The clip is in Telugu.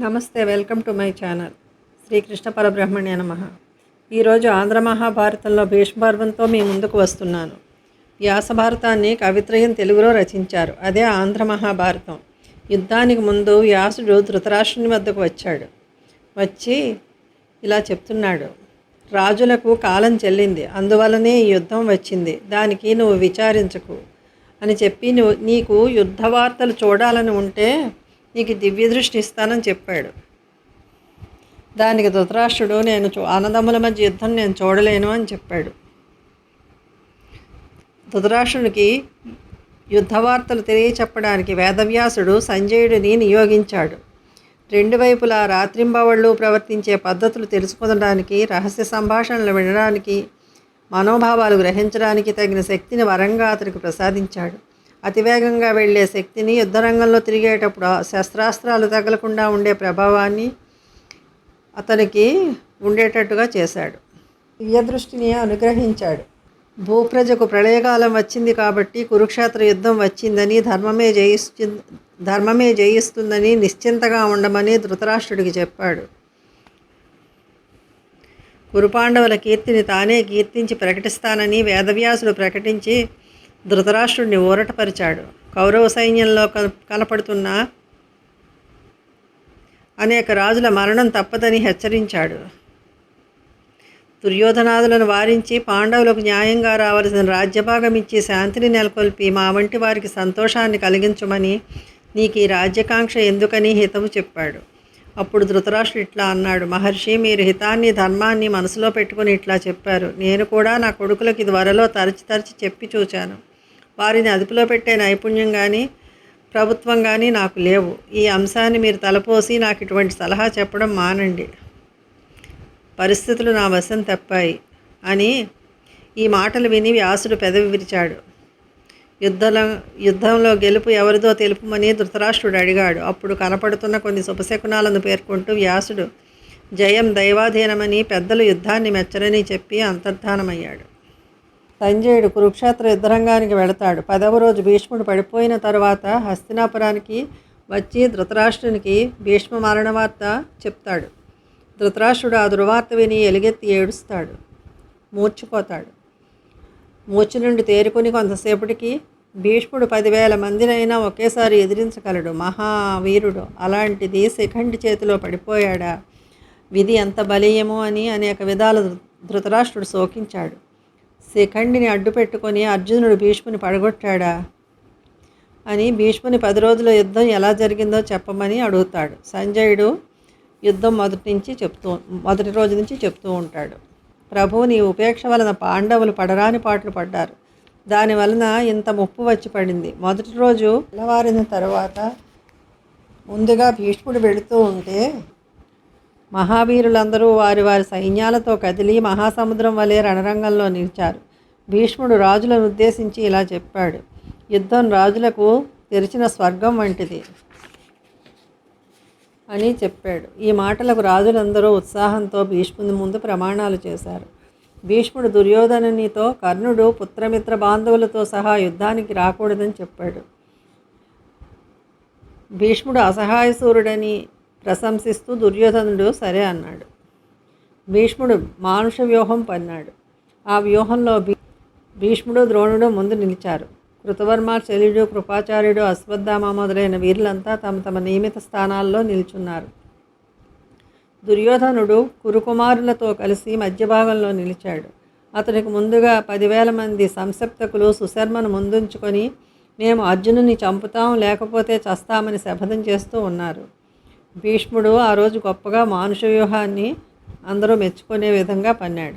నమస్తే, welcome to my channel. Sri Krishna పరబ్రహ్మణ్య నమః. ఈరోజు ఆంధ్ర మహాభారతంలో భీష్మపర్వంతో మీ ముందుకు వస్తున్నాను. వ్యాస భారతాన్ని కవిత్రయం తెలుగులో రచించారు. అదే ఆంధ్ర మహాభారతం. యుద్ధానికి ముందు వ్యాసుడు ధృతరాష్ట్రుని వద్దకు వచ్చి ఇలా చెప్తున్నాడు. రాజులకు కాలం చెల్లింది, అందువలనే ఈ యుద్ధం వచ్చింది. దానికి నువ్వు విచారించకు అని చెప్పి నీకు యుద్ధ వార్తలు చూడాలని ఉంటే నీకు దివ్య దృష్టి ఇస్తానని చెప్పాడు. దానికి ధృతరాష్ట్రుడు నేను అన్నదమ్ముల మధ్య యుద్ధం నేను చూడలేను అని చెప్పాడు. ధృతరాష్ట్రునికి యుద్ధ వార్తలు తెలియచెప్పడానికి వేదవ్యాసుడు సంజయుడిని నియోగించాడు. రెండు వైపులా రాత్రింబవళ్ళు ప్రవర్తించే పద్ధతులు తెలుసుకోవడానికి, రహస్య సంభాషణలు వినడానికి, మనోభావాలు గ్రహించడానికి తగిన శక్తిని వరంగా అతనికి ప్రసాదించాడు. అతివేగంగా వెళ్లే శక్తిని, యుద్ధరంగంలో తిరిగేటప్పుడు శస్త్రాస్త్రాలు తగలకుండా ఉండే ప్రభావాన్ని అతనికి ఉండేటట్టుగా చేశాడు. దివ్యదృష్టిని అనుగ్రహించాడు. భూప్రజకు ప్రళయకాలం వచ్చింది కాబట్టి కురుక్షేత్ర యుద్ధం వచ్చిందని, ధర్మమే జయిస్తుందని నిశ్చింతగా ఉండమని ధృతరాష్ట్రుడికి చెప్పాడు. కురుపాండవుల కీర్తిని తానే కీర్తించి ప్రకటిస్తానని వేదవ్యాసుడు ప్రకటించి ధృతరాష్ట్రుడిని ఊరటపరిచాడు. కౌరవ సైన్యంలో కనపడుతున్న అనేక రాజుల మరణం తప్పదని హెచ్చరించాడు. దుర్యోధనాదులను వారించి పాండవులకు న్యాయంగా రావలసిన రాజ్యభాగం ఇచ్చి శాంతిని నెలకొల్పి మా వంటి వారికి సంతోషాన్ని కలిగించమని, నీకు ఈ రాజ్యకాంక్ష ఎందుకని హితవు చెప్పాడు. అప్పుడు ధృతరాష్ట్రుడు ఇట్లా అన్నాడు. మహర్షి, మీరు హితాన్ని ధర్మాన్ని మనసులో పెట్టుకుని ఇట్లా చెప్పారు. నేను కూడా నా కొడుకులకి త్వరలో తరచి చెప్పి చూచాను. వారిని అదుపులో పెట్టే నైపుణ్యం కానీ ప్రభుత్వం కానీ నాకు లేవు. ఈ అంశాన్ని మీరు తలపోసి నాకు ఇటువంటి సలహా చెప్పడం మానండి. పరిస్థితులు నా వశం తప్పాయి అని ఈ మాటలు విని వ్యాసుడు పెదవి విరిచాడు. యుద్ధంలో గెలుపు ఎవరిదో తెలుపుమని ధృతరాష్ట్రుడు అడిగాడు. అప్పుడు కనపడుతున్న కొన్ని శుభశకునాలను పేర్కొంటూ వ్యాసుడు జయం దైవాధీనమని, పెద్దలు యుద్ధాన్ని మెచ్చరని చెప్పి అంతర్ధానమయ్యాడు. సంజయుడు కురుక్షేత్ర యుద్ధరంగానికి వెళతాడు. 10వ రోజు భీష్ముడు పడిపోయిన తరువాత హస్తినాపురానికి వచ్చి ధృతరాష్ట్రునికి భీష్మ మరణ వార్త చెప్తాడు. ధృతరాష్ట్రుడు ఆ దుర్వార్త విని ఎలుగెత్తి ఏడుస్తాడు, మూర్చిపోతాడు. మూర్ఛ నుండి తేరుకుని కొంతసేపటికి భీష్ముడు 10,000 మందినైనా ఒకేసారి ఎదిరించగలడు, మహావీరుడు. అలాంటిది శిఖండి చేతిలో పడిపోయాడా? విధి ఎంత బలీయమో అని అనేక విధాల ధృతరాష్ట్రుడు శోకించాడు. శిఖండిని అడ్డు పెట్టుకొని అర్జునుడు భీష్ముని పడగొట్టాడా అని భీష్ముని 10 రోజుల యుద్ధం ఎలా జరిగిందో చెప్పమని అడుగుతాడు. సంజయుడు యుద్ధం మొదటి రోజు నుంచి చెప్తూ ఉంటాడు. ప్రభు, నీ ఉపేక్ష వలన పాండవులు పడరాని పాటలు పడ్డారు. దానివలన ఇంత ముప్పు వచ్చి పడింది. మొదటి రోజు తెల్లవారిన తర్వాత ముందుగా భీష్ముడు వెళుతూ ఉంటే మహావీరులందరూ వారి వారి సైన్యాలతో కదిలి మహాసముద్రం వలె రణరంగంలో నిలిచారు. భీష్ముడు రాజులను ఉద్దేశించి ఇలా చెప్పాడు. యుద్ధం రాజులకు తెరిచిన స్వర్గం వంటిది అని చెప్పాడు. ఈ మాటలకు రాజులందరూ ఉత్సాహంతో భీష్ముని ముందు ప్రమాణాలు చేశారు. భీష్ముడు దుర్యోధనునితో కర్ణుడు పుత్రమిత్ర బాంధవులతో సహా యుద్ధానికి రాకూడదని చెప్పాడు. భీష్ముడు అసహాయసూరుడని ప్రశంసిస్తూ దుర్యోధనుడు సరే అన్నాడు. భీష్ముడు మానుష వ్యూహం పన్నాడు. ఆ వ్యూహంలో భీష్ముడు, ద్రోణుడు ముందు నిలిచారు. కృతవర్మ, శల్యుడు, కృపాచార్యుడు, అశ్వత్థామ మొదలైన వీరులంతా తమ తమ నియమిత స్థానాల్లో నిల్చున్నారు. దుర్యోధనుడు కురుకుమారులతో కలిసి మధ్య భాగంలో నిలిచాడు. అతనికి ముందుగా 10,000 మంది సంసప్తకులు సుశర్మను ముందుంచుకొని మేము అర్జునుని చంపుతాం, లేకపోతే చస్తామని శపథం చేస్తూ ఉన్నారు. భీష్ముడు ఆ రోజు గొప్పగా మానుష వ్యూహాన్ని అందరూ మెచ్చుకునే విధంగా పన్నాడు.